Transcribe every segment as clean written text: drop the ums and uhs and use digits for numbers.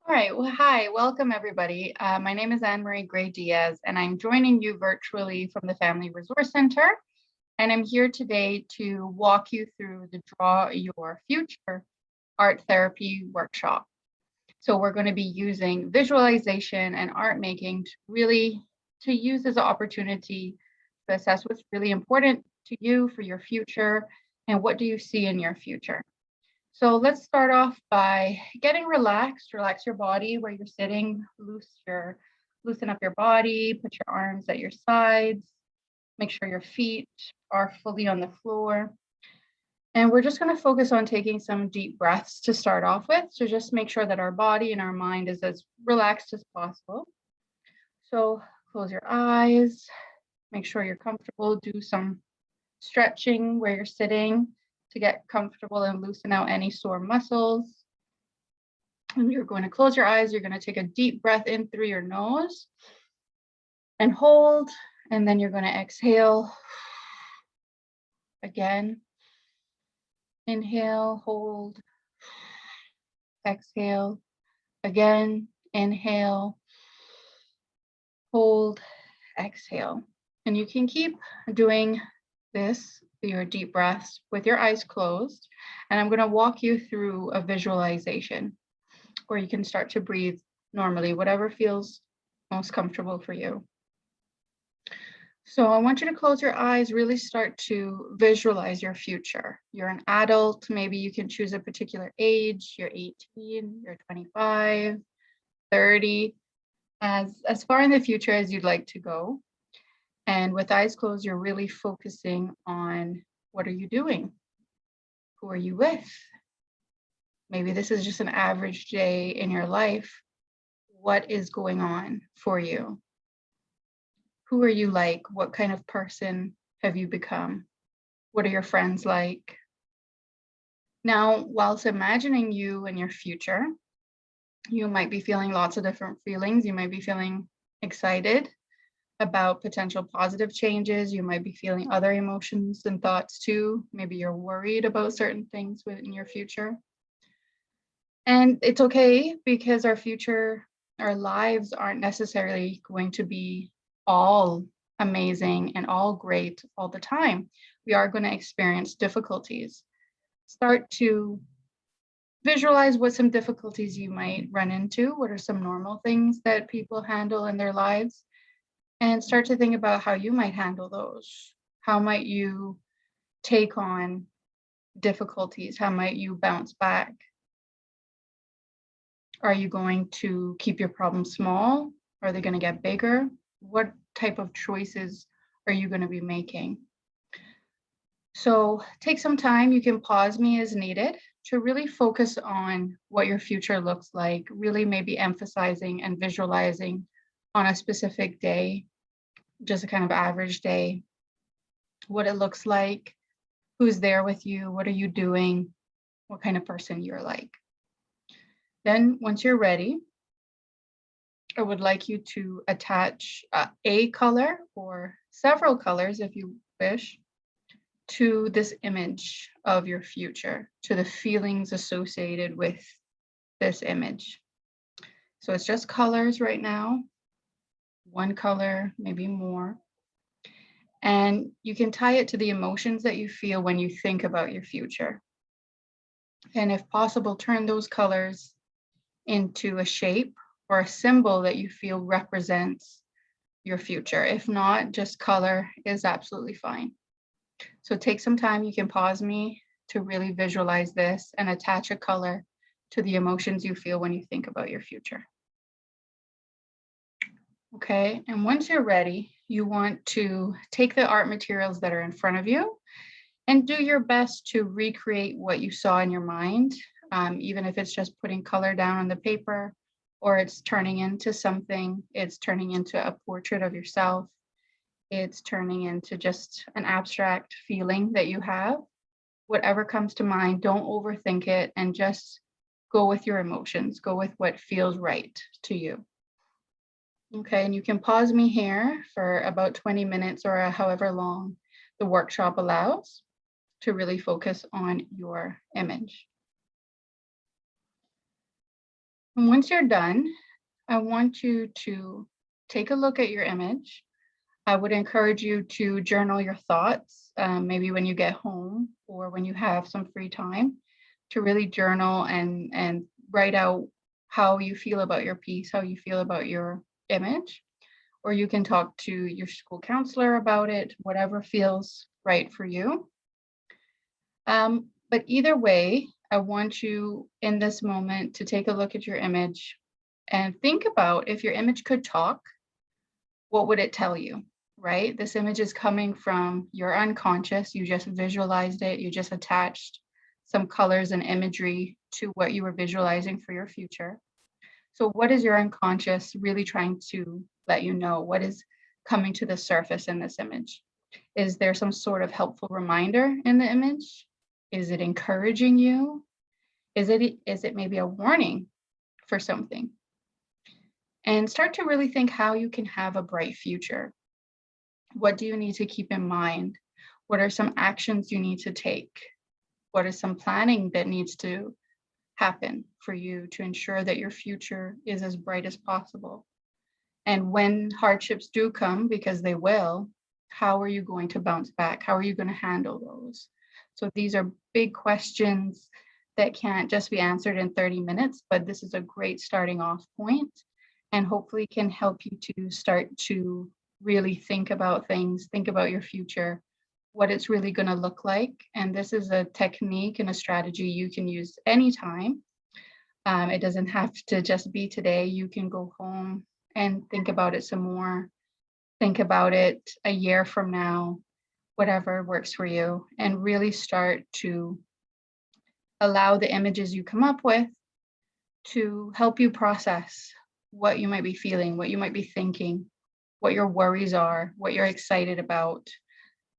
All right. Well, hi. Welcome, everybody. My name is Anne Marie Gray Diaz, and I'm joining you virtually from the Family Resource Center. And I'm here today to walk you through the Draw Your Future art therapy workshop. So we're going to be using visualization and art making to use as an opportunity to assess what's really important to you for your future and what do you see in your future. So let's start off by getting relaxed. Relax your body where you're sitting. Loosen up your body. Put your arms at your sides. Make sure your feet are fully on the floor. And we're just going to focus on taking some deep breaths to start off with. So just make sure that our body and our mind is as relaxed as possible. So close your eyes. Make sure you're comfortable. Do some stretching where you're sitting to get comfortable and loosen out any sore muscles. And you're going to close your eyes. You're going to take a deep breath in through your nose and hold. And then you're going to exhale again. Inhale, hold, exhale again. Inhale, hold, exhale. And you can keep doing this, your deep breaths, with your eyes closed. And I'm going to walk you through a visualization where you can start to breathe normally, whatever feels most comfortable for you. So I want you to close your eyes, really start to visualize your future. You're an adult, maybe you can choose a particular age, you're 18, you're 25, 30, as far in the future as you'd like to go. And with eyes closed, you're really focusing on what are you doing? Who are you with? Maybe this is just an average day in your life. What is going on for you? Who are you like? What kind of person have you become? What are your friends like? Now, whilst imagining you and your future, you might be feeling lots of different feelings. You might be feeling excited about potential positive changes. You might be feeling other emotions and thoughts too. Maybe you're worried about certain things in your future. And it's okay because our lives aren't necessarily going to be all amazing and all great all the time. We are going to experience difficulties. Start to visualize what some difficulties you might run into. What are some normal things that people handle in their lives? And start to think about how you might handle those. How might you take on difficulties? How might you bounce back? Are you going to keep your problems small? Are they going to get bigger? What type of choices are you going to be making? So take some time. You can pause me as needed to really focus on what your future looks like, really maybe emphasizing and visualizing on a specific day, just a kind of average day, what it looks like, who's there with you, what are you doing, what kind of person you're like. Then once you're ready, I would like you to attach a color or several colors if you wish to this image of your future, to the feelings associated with this image. So it's just colors right now, one color, maybe more. And you can tie it to the emotions that you feel when you think about your future. And if possible, turn those colors into a shape or a symbol that you feel represents your future. If not, just color is absolutely fine. So take some time, you can pause me to really visualize this and attach a color to the emotions you feel when you think about your future. Okay, and once you're ready, you want to take the art materials that are in front of you and do your best to recreate what you saw in your mind, even if it's just putting color down on the paper or it's turning into something, it's turning into a portrait of yourself. It's turning into just an abstract feeling that you have. Whatever comes to mind, don't overthink it and just go with your emotions, go with what feels right to you. Okay, and you can pause me here for about 20 minutes or however long the workshop allows to really focus on your image. And once you're done, I want you to take a look at your image. I would encourage you to journal your thoughts, maybe when you get home or when you have some free time, to really journal and write out how you feel about your piece, how you feel about your image. Or you can talk to your school counselor about it, whatever feels right for you. But either way, I want you in this moment to take a look at your image and think about, if your image could talk, what would it tell you, right? This image is coming from your unconscious. You just visualized it. You just attached some colors and imagery to what you were visualizing for your future. So what is your unconscious really trying to let you know? What is coming to the surface in this image? Is there some sort of helpful reminder in the image? Is it encouraging you? Is it maybe a warning for something? And start to really think how you can have a bright future. What do you need to keep in mind? What are some actions you need to take? What is some planning that needs to happen for you to ensure that your future is as bright as possible? And when hardships do come, because they will, how are you going to bounce back? How are you going to handle those? So these are big questions that can't just be answered in 30 minutes, but this is a great starting off point and hopefully can help you to start to really think about things, think about your future, what it's really going to look like. And this is a technique and a strategy you can use anytime. It doesn't have to just be today. You can go home and think about it some more. Think about it a year from now, whatever works for you, and really start to allow the images you come up with to help you process what you might be feeling, what you might be thinking, what your worries are, what you're excited about.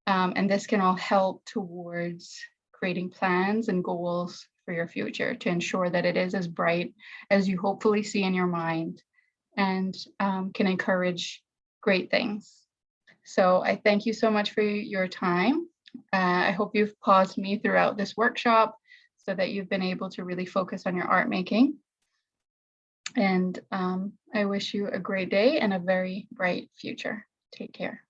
And this can all help towards creating plans and goals for your future to ensure that it is as bright as you hopefully see in your mind and can encourage great things. So I thank you so much for your time. I hope you've paused me throughout this workshop so that you've been able to really focus on your art making. And I wish you a great day and a very bright future. Take care.